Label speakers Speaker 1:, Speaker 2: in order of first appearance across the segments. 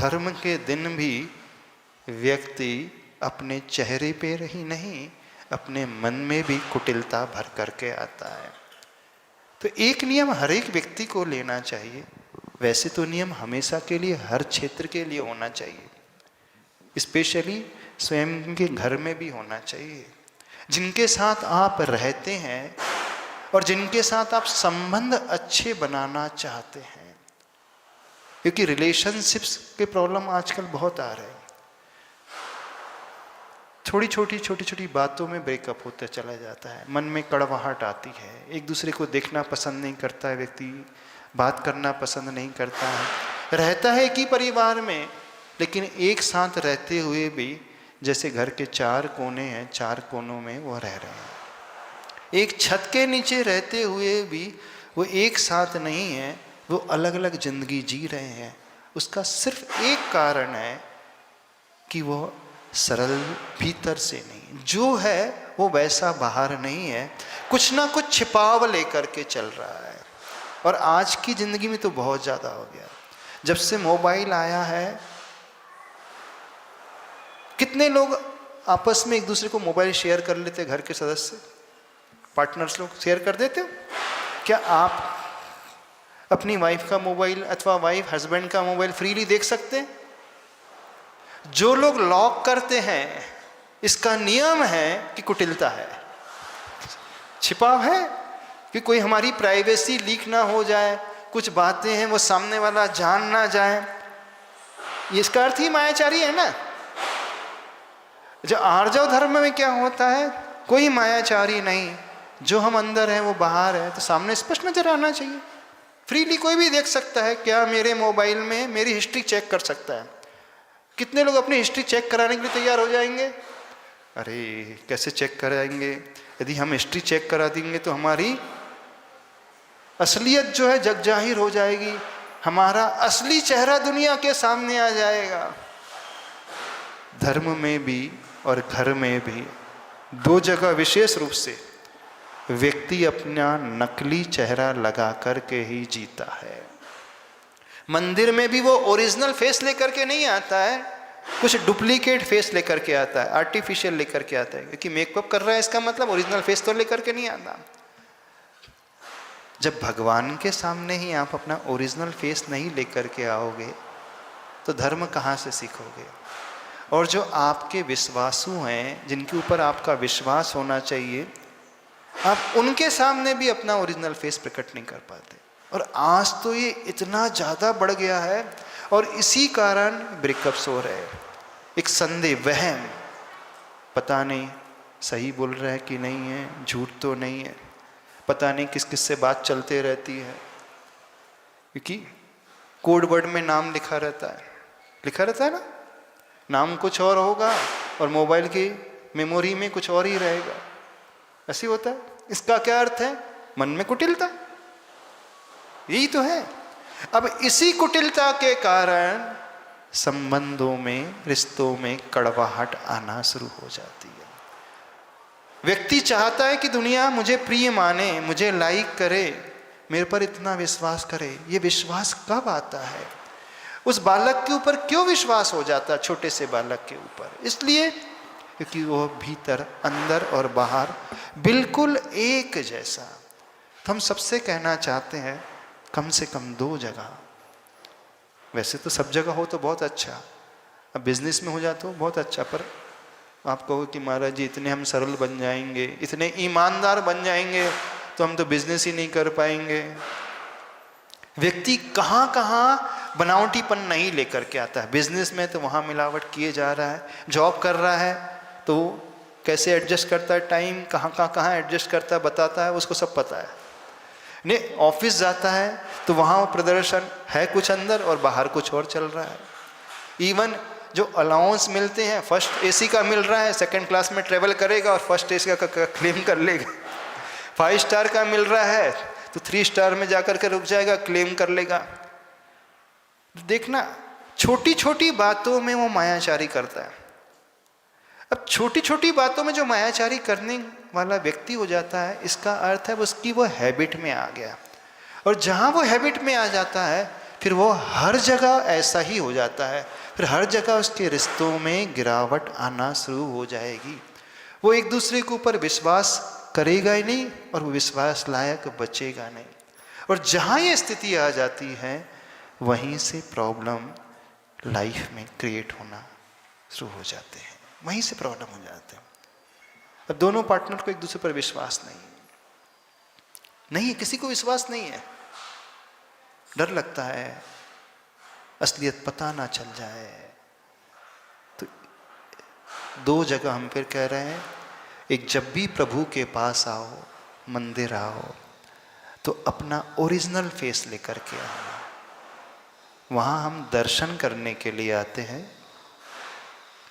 Speaker 1: धर्म के दिन भी व्यक्ति अपने चेहरे पे ही नहीं, अपने मन में भी कुटिलता भर करके आता है। तो एक नियम हर एक व्यक्ति को लेना चाहिए। वैसे तो नियम हमेशा के लिए हर क्षेत्र के लिए होना चाहिए, स्पेशली स्वयं के घर में भी होना चाहिए। जिनके साथ आप रहते हैं और जिनके साथ आप संबंध अच्छे बनाना चाहते हैं, क्योंकि रिलेशनशिप्स के प्रॉब्लम आजकल बहुत आ रहे हैं। छोटी छोटी बातों में ब्रेकअप होता चला जाता है, मन में कड़वाहट आती है, एक दूसरे को देखना पसंद नहीं करता है व्यक्ति, बात करना पसंद नहीं करता है, रहता है एक ही परिवार में लेकिन एक साथ रहते हुए भी जैसे घर के 4 कोने हैं, 4 कोनों में वो रह रहे हैं। एक छत के नीचे रहते हुए भी वो एक साथ नहीं है, वो अलग अलग जिंदगी जी रहे हैं। उसका सिर्फ एक कारण है कि वो सरल भीतर से नहीं, जो है वो वैसा बाहर नहीं है, कुछ ना कुछ छिपाव लेकर के चल रहा है। और आज की ज़िंदगी में तो बहुत ज़्यादा हो गया। जब से मोबाइल आया है, कितने लोग आपस में एक दूसरे को मोबाइल शेयर कर लेते, घर के सदस्य पार्टनर्स लोग शेयर कर देते हो। क्या आप अपनी वाइफ का मोबाइल अथवा वाइफ हस्बैंड का मोबाइल फ्रीली देख सकते हैं? जो लोग लॉक करते हैं, इसका नियम है कि कुटिलता है, छिपाव है, कि कोई हमारी प्राइवेसी लीक ना हो जाए, कुछ बातें हैं वो सामने वाला जान ना जाए। इसका अर्थ ही मायाचारी है ना। जो आर्जव धर्म में क्या होता है, कोई मायाचारी नहीं, जो हम अंदर है वो बाहर है, तो सामने स्पष्ट नजर आना चाहिए। फ्रीली कोई भी देख सकता है। क्या मेरे मोबाइल में मेरी हिस्ट्री चेक कर सकता है? कितने लोग अपनी हिस्ट्री चेक कराने के लिए तैयार हो जाएंगे? अरे कैसे चेक कराएंगे? यदि हम हिस्ट्री चेक करा देंगे तो हमारी असलियत जो है जग जाहिर हो जाएगी, हमारा असली चेहरा दुनिया के सामने आ जाएगा। धर्म में भी और घर में भी 2 जगह विशेष रूप से व्यक्ति अपना नकली चेहरा लगा करके ही जीता है। मंदिर में भी वो ओरिजिनल फेस लेकर के नहीं आता है, कुछ डुप्लीकेट फेस लेकर के आता है, आर्टिफिशियल लेकर के आता है, क्योंकि मेकअप कर रहा है इसका मतलब ओरिजिनल फेस तो लेकर के नहीं आता। जब भगवान के सामने ही आप अपना ओरिजिनल फेस नहीं लेकर के आओगे तो धर्म कहाँ से सीखोगे? और जो आपके विश्वासु हैं, जिनके ऊपर आपका विश्वास होना चाहिए, आप उनके सामने भी अपना ओरिजिनल फेस प्रकट नहीं कर पाते। और आज तो ये इतना ज़्यादा बढ़ गया है और इसी कारण ब्रेकअप्स हो रहे हैं। एक संदेह, वहम, पता नहीं सही बोल रहा है कि नहीं है, झूठ तो नहीं है, पता नहीं किस किस से बात चलते रहती है, क्योंकि कोड वर्ड में नाम लिखा रहता है ना, नाम कुछ और होगा और मोबाइल की मेमोरी में कुछ और ही रहेगा। ऐसे होता है। इसका क्या अर्थ है? मन में कुटिलता, यही तो है। अब इसी कुटिलता के कारण संबंधों में, रिश्तों में कड़वाहट आना शुरू हो जाती है। व्यक्ति चाहता है कि दुनिया मुझे प्रिय माने, मुझे लाइक करे, मेरे पर इतना विश्वास करे। ये विश्वास कब आता है? उस बालक के ऊपर क्यों विश्वास हो जाता है, छोटे से बालक के ऊपर? इसलिए क्योंकि वो भीतर, अंदर और बाहर बिल्कुल एक जैसा। तो हम सबसे कहना चाहते हैं कम से कम 2 जगह, वैसे तो सब जगह हो तो बहुत अच्छा, अब बिजनेस में हो जाए तो बहुत अच्छा, पर आप कहो कि महाराज जी इतने हम सरल बन जाएंगे, इतने ईमानदार बन जाएंगे तो हम तो बिजनेस ही नहीं कर पाएंगे। व्यक्ति कहाँ कहाँ बनावटीपन नहीं लेकर के आता है। बिजनेस में तो वहाँ मिलावट किए जा रहा है, जॉब कर रहा है तो कैसे एडजस्ट करता है टाइम, कहाँ एडजस्ट करता है बताता है, उसको सब पता है। नहीं, ऑफिस जाता है तो वहाँ वो प्रदर्शन है कुछ अंदर और बाहर कुछ और चल रहा है। इवन जो अलाउंस मिलते हैं, फर्स्ट एसी का मिल रहा है, सेकंड क्लास में ट्रेवल करेगा और फर्स्ट एसी का क्लेम कर लेगा। 5 स्टार का मिल रहा है तो 3 स्टार में जाकर के रुक जाएगा, क्लेम कर लेगा। देखना, छोटी छोटी बातों में वो मायाचारी करता है। अब छोटी छोटी बातों में जो मायाचारी करने वाला व्यक्ति हो जाता है, इसका अर्थ है उसकी वो हैबिट में आ गया। और जहाँ वो हैबिट में आ जाता है फिर वो हर जगह ऐसा ही हो जाता है, फिर हर जगह उसके रिश्तों में गिरावट आना शुरू हो जाएगी। वो एक दूसरे के ऊपर विश्वास करेगा ही नहीं और वो विश्वास लायक बचेगा नहीं। और जहाँ ये स्थिति आ जाती है वहीं से प्रॉब्लम लाइफ में क्रिएट होना शुरू हो जाते हैं, वहीं से प्रॉब्लम हो जाते हैं। अब दोनों पार्टनर को एक दूसरे पर विश्वास नहीं है, किसी को विश्वास नहीं है, डर लगता है असलियत पता ना चल जाए। तो दो जगह हम फिर कह रहे हैं, एक जब भी प्रभु के पास आओ, मंदिर आओ, तो अपना ओरिजिनल फेस लेकर के आना। वहाँ हम दर्शन करने के लिए आते हैं,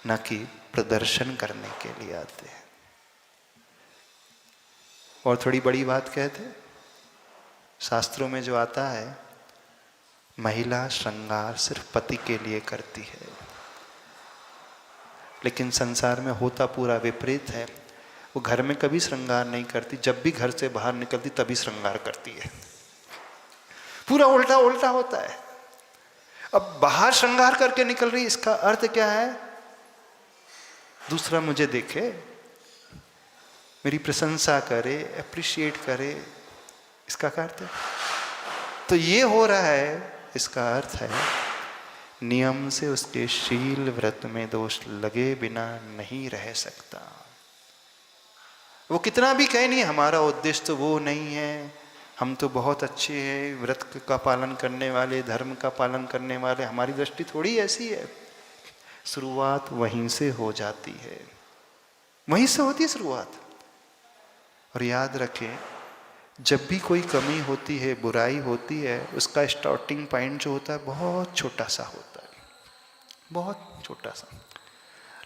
Speaker 1: न कि प्रदर्शन करने के लिए आते हैं। और थोड़ी बड़ी बात कहते, शास्त्रों में जो आता है, महिला श्रृंगार सिर्फ पति के लिए करती है, लेकिन संसार में होता पूरा विपरीत है। वो घर में कभी श्रृंगार नहीं करती, जब भी घर से बाहर निकलती तभी श्रृंगार करती है। पूरा उल्टा उल्टा होता है। अब बाहर श्रृंगार करके निकल रही, इसका अर्थ क्या है? दूसरा मुझे देखे, मेरी प्रशंसा करे, अप्रिशिएट करे, इसका क्या अर्थ है? तो ये हो रहा है, इसका अर्थ है नियम से उसके शील व्रत में दोष लगे बिना नहीं रह सकता। वो कितना भी कहे नहीं, हमारा उद्देश्य तो वो नहीं है, हम तो बहुत अच्छे हैं, व्रत का पालन करने वाले, धर्म का पालन करने वाले, हमारी दृष्टि थोड़ी ऐसी है। शुरुआत वहीं से हो जाती है, वहीं से होती है शुरुआत। और याद रखें, जब भी कोई कमी होती है, बुराई होती है, उसका स्टार्टिंग पॉइंट जो होता है बहुत छोटा सा होता है, बहुत छोटा सा,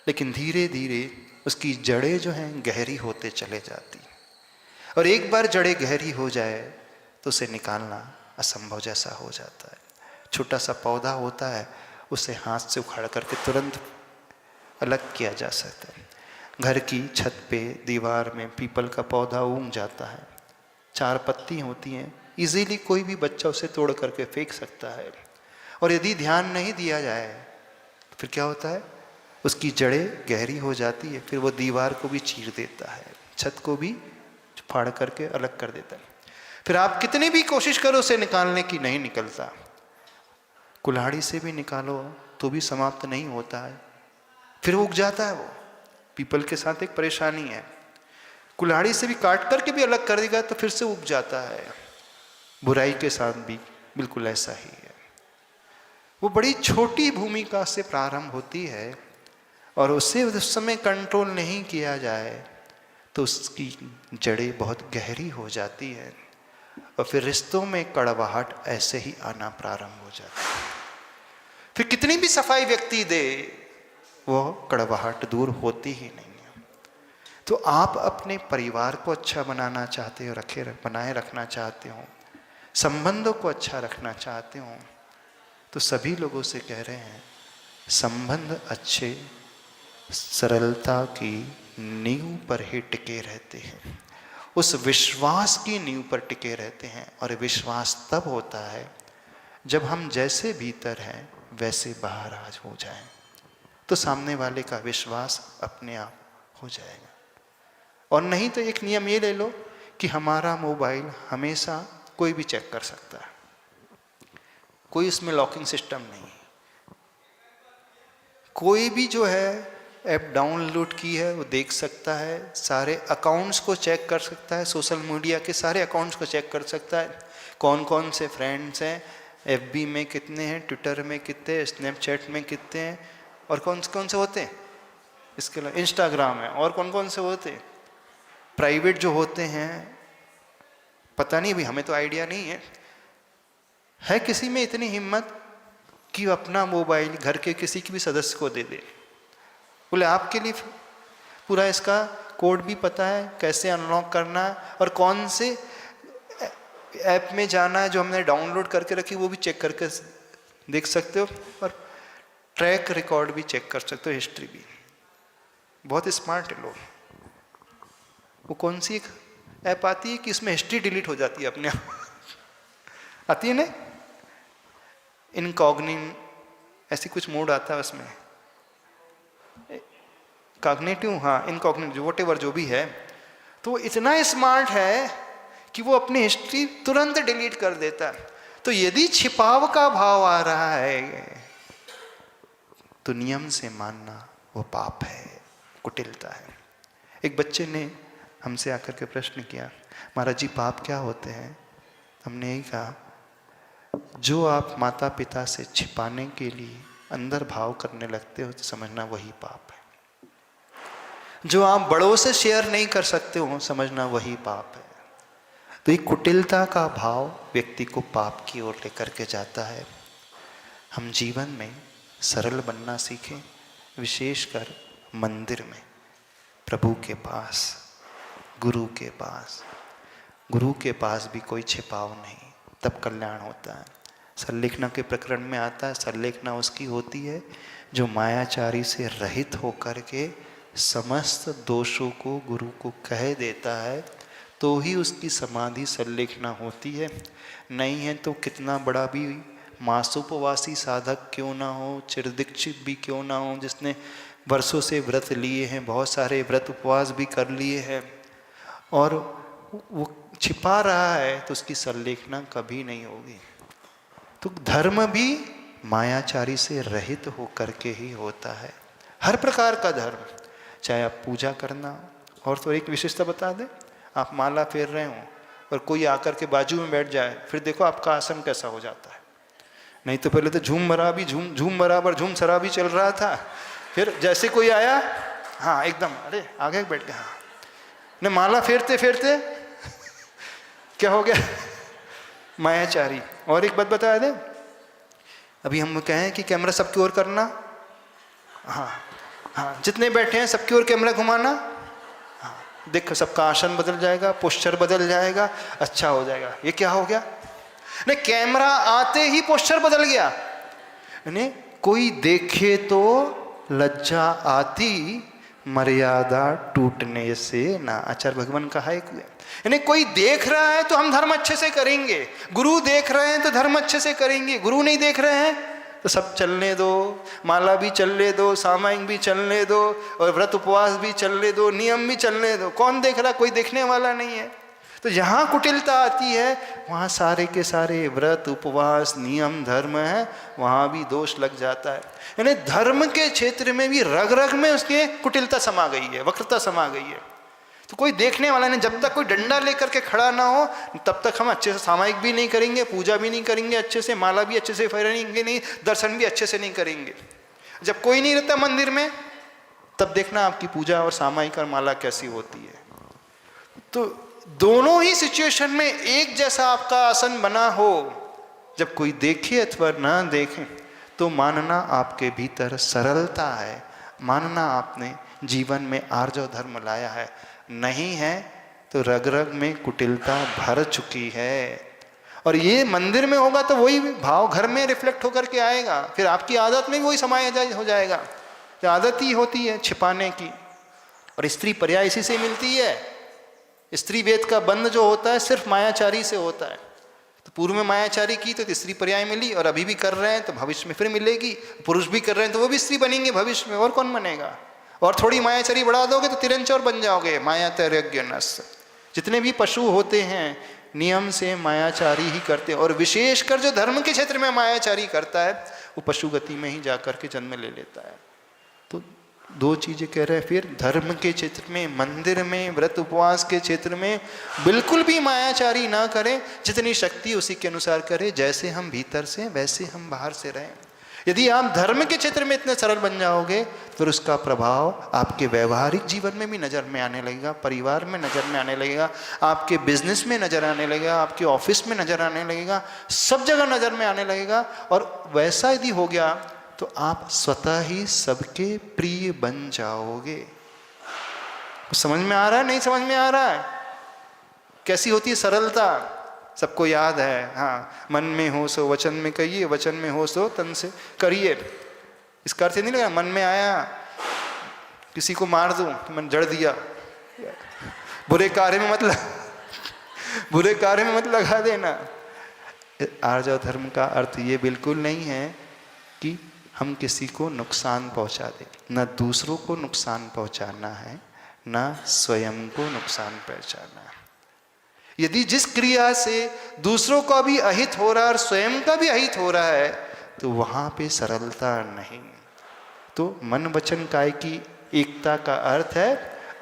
Speaker 1: लेकिन धीरे धीरे उसकी जड़ें जो हैं गहरी होते चले जाती। और एक बार जड़ें गहरी हो जाए तो उसे निकालना असंभव जैसा हो जाता है। छोटा सा पौधा होता है, उसे हाथ से उखाड़ करके तुरंत अलग किया जा सकता है। घर की छत पे, दीवार में पीपल का पौधा उग जाता है, 4 पत्ती होती हैं, इजीली कोई भी बच्चा उसे तोड़ करके फेंक सकता है। और यदि ध्यान नहीं दिया जाए तो फिर क्या होता है, उसकी जड़ें गहरी हो जाती है, फिर वो दीवार को भी चीर देता है, छत को भी फाड़ करके अलग कर देता है। फिर आप कितनी भी कोशिश करो उसे निकालने की, नहीं निकलता। कुल्हाड़ी से भी निकालो तो भी समाप्त नहीं होता है, फिर उग जाता है। वो पीपल के साथ एक परेशानी है, कुल्हाड़ी से भी काट करके भी अलग कर देगा तो फिर से उग जाता है। बुराई के साथ भी बिल्कुल ऐसा ही है। वो बड़ी छोटी भूमिका से प्रारंभ होती है और उसे उस समय कंट्रोल नहीं किया जाए तो उसकी जड़ें बहुत गहरी हो जाती है और फिर रिश्तों में कड़वाहट ऐसे ही आना प्रारंभ हो जाती है। फिर कितनी भी सफाई व्यक्ति दे, वो कड़वाहट दूर होती ही नहीं है। तो आप अपने परिवार को अच्छा बनाना चाहते हो, बनाए रखना चाहते हो, संबंधों को अच्छा रखना चाहते हो, तो सभी लोगों से कह रहे हैं, संबंध अच्छे सरलता की नींव पर ही टिके रहते हैं, उस विश्वास की नींव पर टिके रहते हैं। और विश्वास तब होता है जब हम जैसे भीतर हैं वैसे बाहर आज हो जाएं, तो सामने वाले का विश्वास अपने आप हो जाएगा। और नहीं तो एक नियम ये ले लो कि हमारा मोबाइल हमेशा कोई भी चेक कर सकता है, कोई इसमें लॉकिंग सिस्टम नहीं है। कोई भी जो है ऐप डाउनलोड की है वो देख सकता है, सारे अकाउंट्स को चेक कर सकता है, सोशल मीडिया के सारे अकाउंट्स को चेक कर सकता है, कौन कौन से फ्रेंड्स हैं, एफबी में कितने हैं, ट्विटर में कितने, स्नैपचैट में कितने हैं, और कौन से होते हैं, इसके अलावा इंस्टाग्राम है, और कौन कौन से होते हैं, प्राइवेट जो होते हैं पता नहीं, अभी हमें तो आइडिया नहीं है किसी में इतनी हिम्मत कि अपना मोबाइल घर के किसी की भी सदस्य को दे दे, बोले आपके लिए पूरा इसका कोड भी पता है, कैसे अनलॉक करना है और कौन से ऐप में जाना है, जो हमने डाउनलोड करके रखी वो भी चेक करके देख सकते हो, और ट्रैक रिकॉर्ड भी चेक कर सकते हो, हिस्ट्री भी। बहुत स्मार्ट है लोग। वो कौन सी एक ऐप आती है कि इसमें हिस्ट्री डिलीट हो जाती है अपने आप आती है ना, इनकॉग्निन, ऐसी कुछ मोड आता है उसमें, कॉग्निटिव, हाँ इनकॉग्निटिव, वॉटेवर जो भी है, तो वो इतना स्मार्ट है कि वो अपनी हिस्ट्री तुरंत डिलीट कर देता है। तो यदि छिपाव का भाव आ रहा है तो नियम से मानना वो पाप है, कुटिलता है। एक बच्चे ने हमसे आकर के प्रश्न किया, महाराज जी पाप क्या होते हैं? हमने यही कहा, जो आप माता पिता से छिपाने के लिए अंदर भाव करने लगते हो तो समझना वही पाप है। जो आप बड़ों से शेयर नहीं कर सकते हो समझना वही पाप है। तो ये कुटिलता का भाव व्यक्ति को पाप की ओर लेकर के जाता है। हम जीवन में सरल बनना सीखें, विशेषकर मंदिर में, प्रभु के पास, गुरु के पास। गुरु के पास भी कोई छिपाव नहीं, तब कल्याण होता है। संलेखना के प्रकरण में आता है, संलेखना उसकी होती है जो मायाचारी से रहित होकर के समस्त दोषों को गुरु को कह देता है, तो ही उसकी समाधि संलेखना होती है। नहीं है तो कितना बड़ा भी मासोपवासी साधक क्यों ना हो, चिरदीक्षित भी क्यों ना हो, जिसने वर्षों से व्रत लिए हैं, बहुत सारे व्रत उपवास भी कर लिए हैं, और वो छिपा रहा है, तो उसकी संलेखना कभी नहीं होगी। तो धर्म भी मायाचारी से रहित होकर के ही होता है। हर प्रकार का धर्म, चाहे आप पूजा करना, और तो एक विशेषता बता दें, आप माला फेर रहे हो और कोई आकर के बाजू में बैठ जाए, फिर देखो आपका आसन कैसा हो जाता है। नहीं तो पहले तो झूम बराबर झूम शराबी चल रहा था, फिर जैसे कोई आया, हाँ एकदम, अरे आगे बैठ गया, ने माला फेरते फेरते क्या हो गया, मायाचारी। और एक बात बता दे, अभी हम कहें कि कैमरा सबकी ओर करना, हाँ हाँ, जितने बैठे हैं सबकी ओर कैमरा घुमाना, हाँ देखो सबका आसन बदल जाएगा, पोस्चर बदल जाएगा, अच्छा हो जाएगा। ये क्या हो गया? नहीं, कैमरा आते ही पोस्चर बदल गया। नहीं, कोई देखे तो लज्जा आती, मर्यादा टूटने से ना, आचार्य भगवान कहा है। यानी कोई देख रहा है तो हम धर्म अच्छे से करेंगे, गुरु देख रहे हैं तो धर्म अच्छे से करेंगे, गुरु नहीं देख रहे हैं तो सब चलने दो, माला भी चलने दो, सामायिक भी चलने दो, और व्रत उपवास भी चलने दो, नियम भी चलने दो। कौन देख रहा? कोई देखने वाला नहीं है। तो जहाँ कुटिलता आती है वहाँ सारे के सारे व्रत उपवास नियम धर्म है, वहाँ भी दोष लग जाता है। यानी धर्म के क्षेत्र में भी रग रग में उसके कुटिलता समा गई है, वक्रता समा गई है। तो कोई देखने वाला नहीं, जब तक कोई डंडा लेकर के खड़ा ना हो तब तक हम अच्छे से सामायिक भी नहीं करेंगे, पूजा भी नहीं करेंगे अच्छे से, माला भी अच्छे से फेरेंगे नहीं, दर्शन भी अच्छे से नहीं करेंगे। जब कोई नहीं रहता मंदिर में तब देखना आपकी पूजा और सामायिक और माला कैसी होती है। तो दोनों ही सिचुएशन में एक जैसा आपका आसन बना हो, जब कोई देखे अथवा ना देखे, तो मानना आपके भीतर सरलता है, मानना आपने जीवन में आर्जव धर्म लाया है। नहीं है तो रग रग में कुटिलता भर चुकी है। और ये मंदिर में होगा तो वही भाव घर में रिफ्लेक्ट होकर के आएगा, फिर आपकी आदत में भी वही समाया हो जाएगा। तो आदत ही होती है छिपाने की, और स्त्री पर्याय इसी से मिलती है। स्त्री वेद का बंध जो होता है सिर्फ मायाचारी से होता है। तो पूर्व में मायाचारी की तो स्त्री पर्याय मिली, और अभी भी कर रहे हैं तो भविष्य में फिर मिलेगी। पुरुष भी कर रहे हैं तो वो भी स्त्री बनेंगे भविष्य में, और कौन बनेगा? और थोड़ी मायाचारी बढ़ा दोगे तो तिरंचौर बन जाओगे, माया तैर्यज्ञ नस। जितने भी पशु होते हैं नियम से मायाचारी ही करते हैं, और विशेषकर जो धर्म के क्षेत्र में मायाचारी करता है वो पशु गति में ही जाकर के जन्म ले लेता है। तो दो चीजें कह रहे हैं फिर, धर्म के क्षेत्र में, मंदिर में, व्रत उपवास के क्षेत्र में बिल्कुल भी मायाचारी ना करें, जितनी शक्ति उसी के अनुसार करें। जैसे हम भीतर से वैसे हम बाहर से रहें। यदि आप धर्म के क्षेत्र में इतने सरल बन जाओगे फिर उसका प्रभाव आपके व्यवहारिक जीवन में भी नज़र में आने लगेगा, परिवार में नज़र में आने लगेगा, आपके बिजनेस में नज़र आने लगेगा, आपके ऑफिस में नज़र आने लगेगा, सब जगह नज़र में आने लगेगा। और वैसा यदि हो गया तो आप स्वतः ही सबके प्रिय बन जाओगे। समझ में आ रहा है? नहीं समझ में आ रहा है? कैसी होती है सरलता? सबको याद है, हाँ, मन में हो सो वचन में कहिए, वचन में हो सो तन से करिए। इसका अर्थ नहीं लगा मन में आया किसी को मार दूं तो मन जड़ दिया, बुरे कार्य में मत लगा देना। आर्जव धर्म का अर्थ ये बिल्कुल नहीं है कि हम किसी को नुकसान पहुंचा दें, न दूसरों को नुकसान पहुंचाना है, न स्वयं को नुकसान पहुंचाना है। यदि जिस क्रिया से दूसरों का भी अहित हो रहा है और स्वयं का भी अहित हो रहा है, तो वहाँ पे सरलता नहीं। तो मन वचन काया की एकता का अर्थ है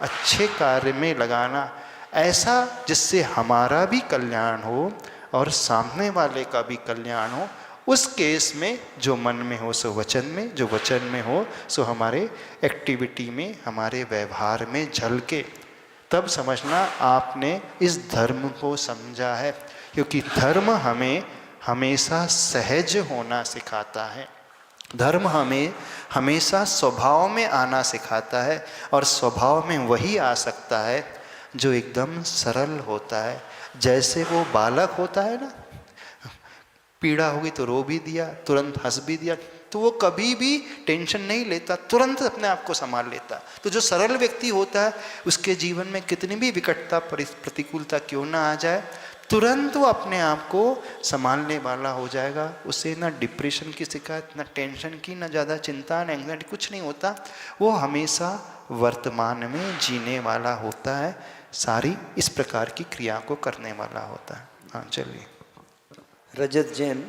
Speaker 1: अच्छे कार्य में लगाना, ऐसा जिससे हमारा भी कल्याण हो और सामने वाले का भी कल्याण हो। उस केस में जो मन में हो सो वचन में, जो वचन में हो सो हमारे एक्टिविटी में, हमारे व्यवहार में झलके। तब समझना आपने इस धर्म को समझा है, क्योंकि धर्म हमें हमेशा सहज होना सिखाता है। धर्म हमें हमेशा स्वभाव में आना सिखाता है, और स्वभाव में वही आ सकता है जो एकदम सरल होता है। जैसे वो बालक होता है ना, पीड़ा होगी तो रो भी दिया, तुरंत हंस भी दिया, तो वो कभी भी टेंशन नहीं लेता, तुरंत अपने आप को संभाल लेता। तो जो सरल व्यक्ति होता है उसके जीवन में कितनी भी विकटता प्रतिकूलता क्यों ना आ जाए, तुरंत वो अपने आप को संभालने वाला हो जाएगा। उसे ना डिप्रेशन की शिकायत, ना टेंशन की, ना ज़्यादा चिंता, ना एंग्जाइटी, कुछ नहीं होता। वो हमेशा वर्तमान में जीने वाला होता है, सारी इस प्रकार की क्रिया को करने वाला होता है। हाँ चलिए।
Speaker 2: रजत जैन।